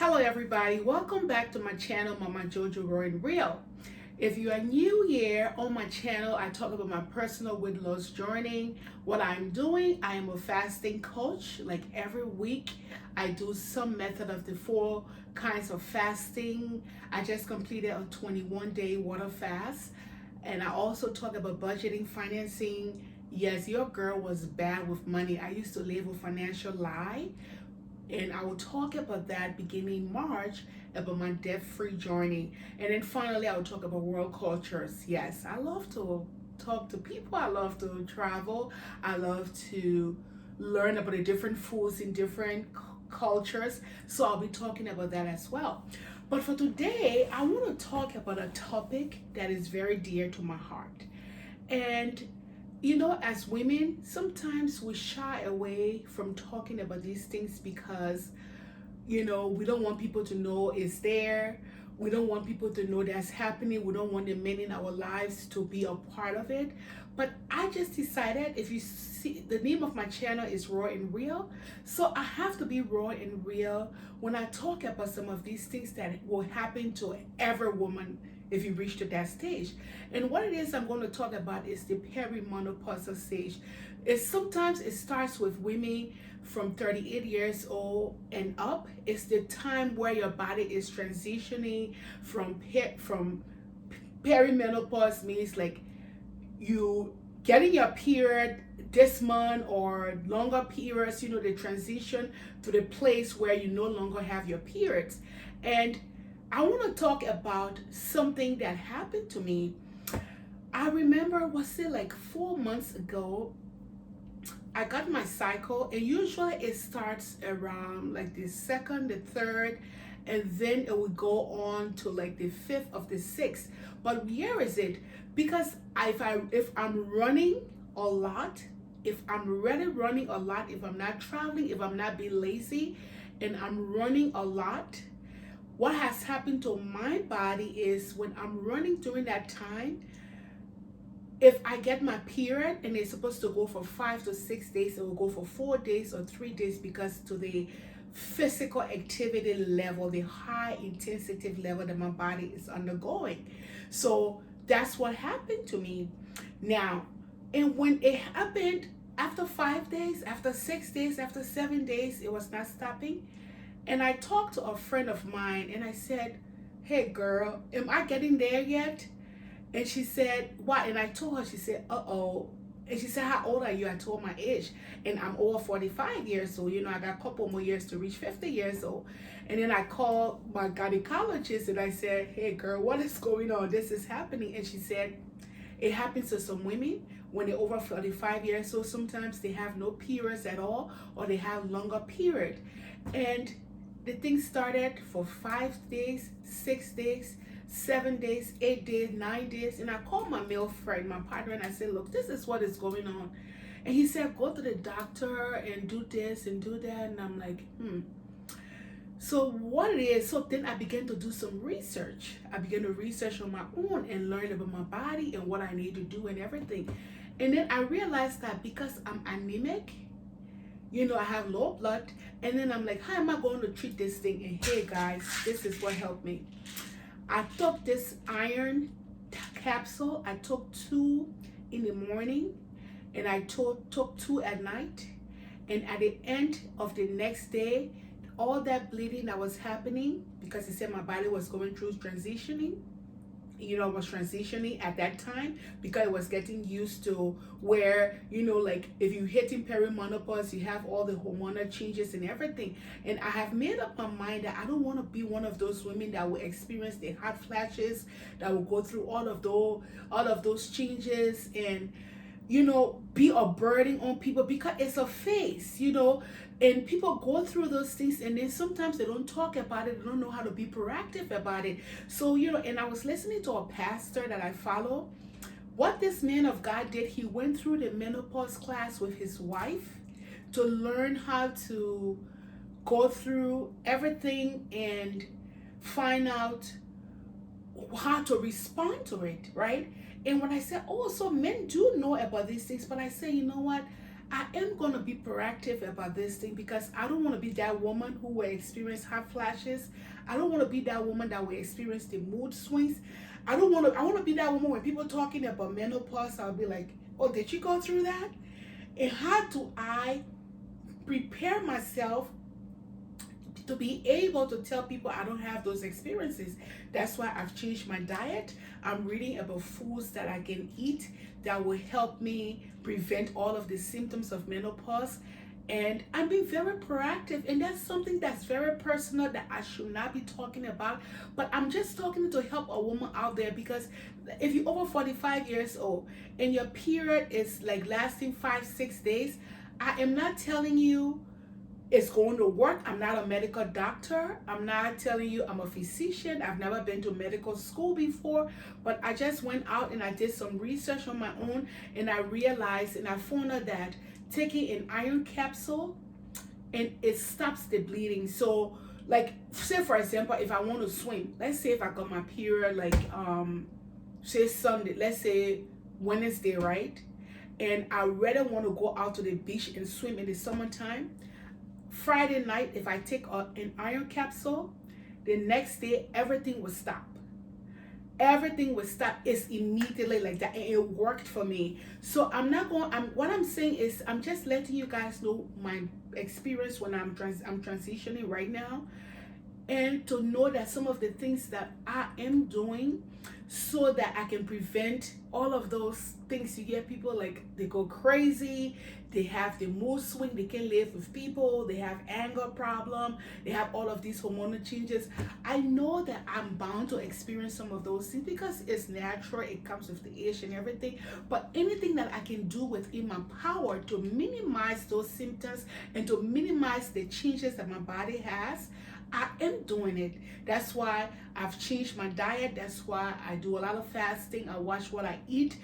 Hello everybody, welcome back to my channel, Mama Jojo Raw and Real. If you are new here on my channel, I talk about my personal weight loss journey. What I'm doing, I am a fasting coach. Like every week, I do some method of the 4 kinds of fasting. I just completed a 21-day water fast. And I also talk about budgeting, financing. Yes, your girl was bad with money. I used to live a financial lie, and I will talk about that beginning March about my debt-free journey. And then finally, I will talk about world cultures. Yes, I love to talk to people. I love to travel. I love to learn about the different foods in different cultures. So I'll be talking about that as well. But for today, I want to talk about a topic that is very dear to my heart. And as women, sometimes we shy away from talking about these things because, we don't want people to know it's there. We don't want people to know that's happening. We don't want the men in our lives to be a part of it. But I just decided, if you see, the name of my channel is Raw and Real. So I have to be raw and real when I talk about some of these things that will happen to every woman if you reach to that stage. And what it is I'm going to talk about is the perimenopause stage. Sometimes it starts with women from 38 years old and up. It's the time where your body is transitioning from perimenopause, means like you getting your period this month or longer periods, the transition to the place where you no longer have your periods. And I want to talk about something that happened to me. I remember, was it like 4 months ago? I got my cycle, and usually it starts around like the second, the third, and then it would go on to like the fifth of the sixth. But where is it? Because if I'm running a lot, if I'm really running a lot, if I'm not traveling, if I'm not being lazy, and I'm running a lot, what has happened to my body is when I'm running during that time, if I get my period and it's supposed to go for 5 to 6 days, it will go for 4 days or 3 days because to the physical activity level, the high intensity level that my body is undergoing. So that's what happened to me. Now, and when it happened, after 5 days, after 6 days, after 7 days, it was not stopping. And I talked to a friend of mine and I said, "Hey girl, am I getting there yet?" And she said, "What?" And I told her, she said, "Uh-oh." And she said, "How old are you?" I told my age. And I'm over 45 years old. I got a couple more years to reach 50 years old. And then I called my gynecologist and I said, "Hey girl, what is going on? This is happening." And she said, "It happens to some women when they're over 45 years old. Sometimes they have no periods at all, or they have longer period." And the thing started for 5 days, 6 days, 7 days, 8 days, 9 days. And I called my male friend, my partner, and I said, "Look, this is what is going on." And he said, "Go to the doctor and do this and do that." And I'm like, So what it is, so then I began to do some research. I began to research on my own and learn about my body and what I need to do and everything. And then I realized that because I'm anemic, I have low blood. And then I'm like, how am I going to treat this thing? And hey guys, this is what helped me. I took this iron capsule. I took 2 in the morning and I took 2 at night. And at the end of the next day, all that bleeding that was happening, because he said my body was going through transitioning, was transitioning at that time because it was getting used to where, like if you hitting perimenopause, you have all the hormonal changes and everything. And I have made up my mind that I don't want to be one of those women that will experience the hot flashes, that will go through all of those changes and be a burden on people, because it's a phase, and people go through those things and then sometimes they don't talk about it. They don't know how to be proactive about it. So, and I was listening to a pastor that I follow. What this man of God did, he went through the menopause class with his wife to learn how to go through everything and find out how to respond to it, right? And when I said, "Oh, so men do know about these things," but I say, you know what? I am going to be proactive about this thing because I don't want to be that woman who will experience hot flashes. I don't want to be that woman that will experience the mood swings. I want to be that woman when people talking about menopause, I'll be like, oh, did you go through that? And how do I prepare myself to be able to tell people I don't have those experiences? That's why I've changed my diet. I'm reading about foods that I can eat that will help me prevent all of the symptoms of menopause. And I'm being very proactive, and that's something that's very personal that I should not be talking about. But I'm just talking to help a woman out there, because if you're over 45 years old and your period is like lasting 5-6 days, I am not telling you it's going to work. I'm not a medical doctor. I'm not telling you I'm a physician. I've never been to medical school before, but I just went out and I did some research on my own, and I realized and I found out that taking an iron capsule, and it stops the bleeding. So like, say for example, if I want to swim, let's say if I got my period like say Sunday, let's say Wednesday, right? And I rather want to go out to the beach and swim in the summertime. Friday night, if I take an iron capsule, the next day everything will stop. Everything would stop. It's immediately like that, and it worked for me. So what I'm saying is, I'm just letting you guys know my experience when I'm transitioning right now, and to know that some of the things that I am doing, so that I can prevent all of those things. You get people like, they go crazy, they have the mood swing, they can't live with people, they have anger problem, they have all of these hormonal changes. I know that I'm bound to experience some of those things because it's natural, it comes with the age and everything. But anything that I can do within my power to minimize those symptoms and to minimize the changes that my body has, I am doing it. That's why I've changed my diet. That's why I do a lot of fasting. I watch what I eat.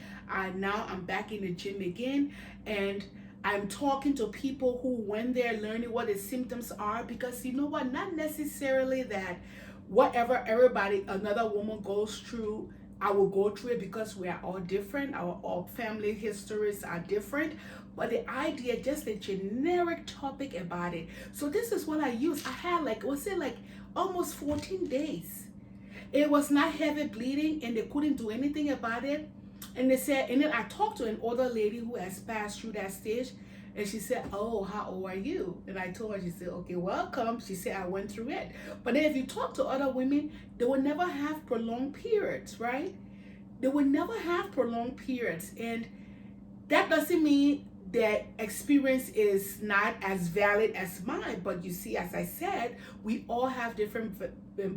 Now I'm back in the gym again, and I'm talking to people who, when they're learning what the symptoms are, because you know what, not necessarily that whatever another woman goes through, I will go through it, because we are all different. Our all family histories are different. But the idea, just a generic topic about it. So this is what I use. I had like almost 14 days. It was not heavy bleeding, and they couldn't do anything about it. And they said, and then I talked to an older lady who has passed through that stage, and she said, oh, how old are you? And I told her, she said, okay, welcome. She said, I went through it. But then if you talk to other women, they will never have prolonged periods, right? They will never have prolonged periods. And that doesn't mean their experience is not as valid as mine. But you see, as I said, we all have different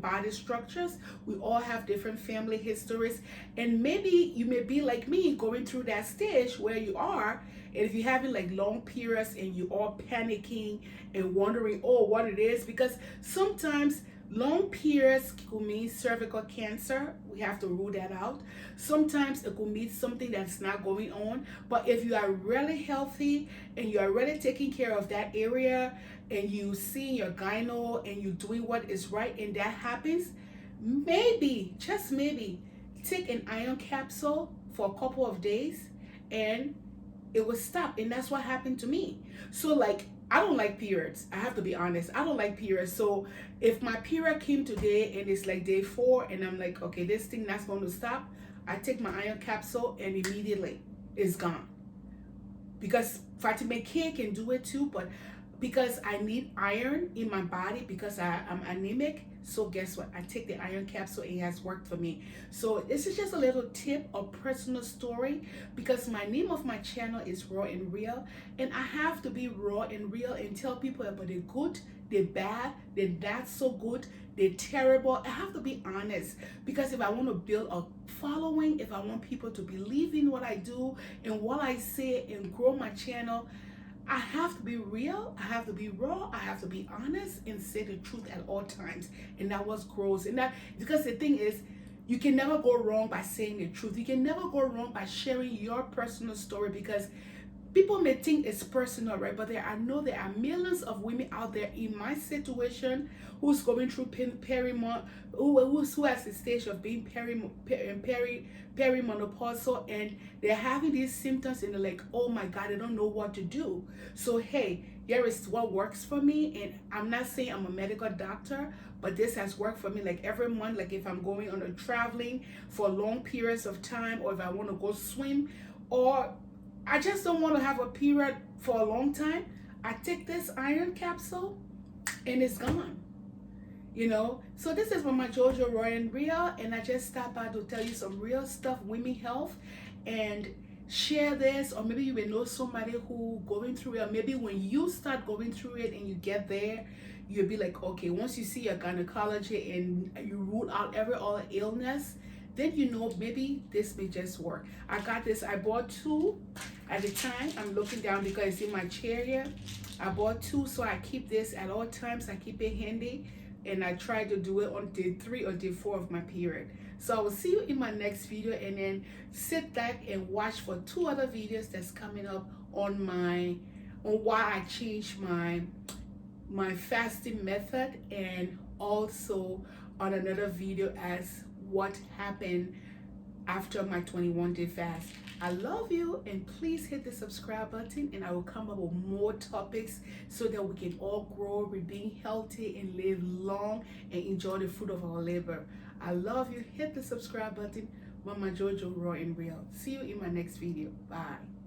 body structures. We all have different family histories. And maybe you may be like me, going through that stage where you are. And if you're having like long periods and you're all panicking and wondering, oh, what it is, because sometimes long periods could mean cervical cancer. We have to rule that out. Sometimes it could mean something that's not going on. But if you are really healthy and you are really taking care of that area, and you see your gyno and you're doing what is right, and that happens, maybe, just maybe, take an iron capsule for a couple of days and it will stop. And that's what happened to me. So like, I don't like periods. I have to be honest. I don't like periods. So if my period came today and it's like day 4 and I'm like, okay, this thing that's going to stop, I take my iron capsule and immediately it's gone. Because Fatima K can do it too, but because I need iron in my body, because I'm anemic, so guess what? I take the iron capsule, it has worked for me. So this is just a little tip, a personal story, because my name of my channel is Raw and Real, and I have to be raw and real and tell people about the good, the bad, the not so good, the terrible. I have to be honest, because if I want to build a following, if I want people to believe in what I do and what I say and grow my channel, I have to be real, I have to be raw, I have to be honest and say the truth at all times. And that was gross. And that, because the thing is, you can never go wrong by saying the truth. You can never go wrong by sharing your personal story, because People may think it's personal, right? But I know there are millions of women out there in my situation who's going through who has the stage of being perimenopausal, and they're having these symptoms and they're like, oh my God, I don't know what to do. So hey, here is what works for me. And I'm not saying I'm a medical doctor, but this has worked for me. Like every month, like if I'm going on a traveling for long periods of time, or if I want to go swim, or I just don't want to have a period for a long time, I take this iron capsule and it's gone. You know, so this is my Jojo Roy and Real, and I just stopped by to tell you some real stuff, women health, and share this. Or maybe you may know somebody who going through it, or maybe when you start going through it and you get there, you'll be like, okay, once you see a gynecologist and you rule out every other illness, then you know maybe this may just work. I got this, I bought two at the time. I'm looking down because it's in my chair here. I bought two, so I keep this at all times. I keep it handy, and I try to do it on day 3 or day 4 of my period. So I will see you in my next video, and then sit back and watch for 2 other videos that's coming up on why I changed my fasting method, and also on another video as what happened after my 21-day fast. I love you, and please hit the subscribe button, and I will come up with more topics so that we can all grow, be being healthy, and live long and enjoy the fruit of our labor. I love you. Hit the subscribe button. Mama Jojo, raw and real. See you in my next video. Bye.